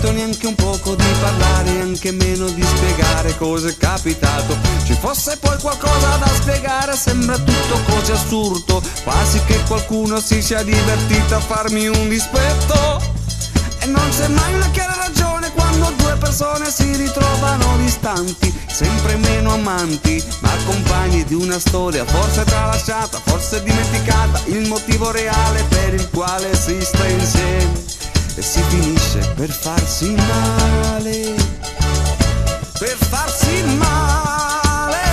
sentito neanche un poco di parlare, anche meno di spiegare cosa è capitato. Ci fosse poi qualcosa da spiegare, sembra tutto così assurdo, quasi che qualcuno si sia divertito a farmi un dispetto. E non c'è mai una chiara ragione quando due persone si ritrovano distanti, sempre meno amanti, ma compagni di una storia, forse tralasciata, forse dimenticata, il motivo reale per il quale si sta insieme e si finisce per farsi male, per farsi male.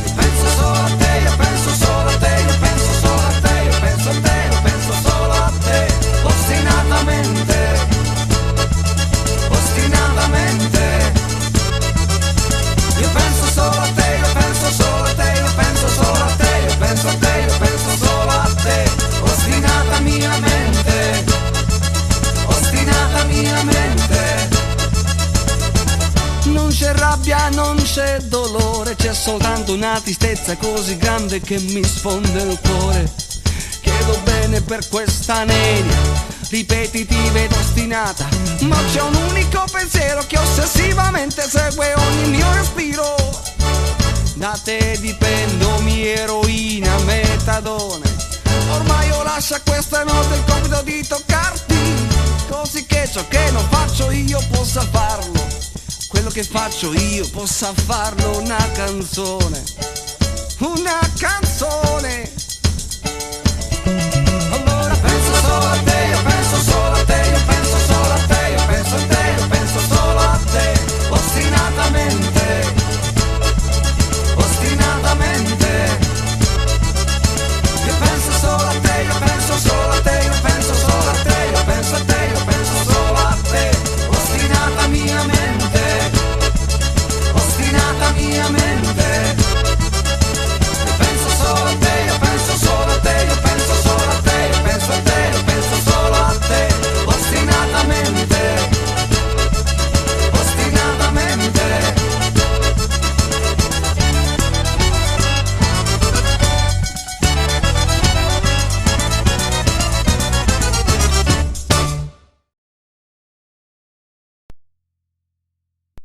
Io penso solo a te, io penso solo a te, io penso solo a te, io penso a te, io penso solo a te, ostinatamente, ostinatamente. Io penso solo a te, io penso solo a te, io penso solo a te, io penso a te, io penso solo a te, ostinata mia mente, ostinata mia mente. Non c'è rabbia, non c'è dolore, c'è soltanto una tristezza così grande che mi sfonda il cuore. Chiedo bene per questa nenia ripetitiva ed ostinata, ma c'è un unico pensiero che ossessivamente segue ogni mio respiro. Da te dipendo, mia eroina, metadone. Ormai io lascio a questa notte il compito di toccarti, così che ciò che non faccio io possa farlo, quello che faccio io possa farlo. Una canzone, una canzone.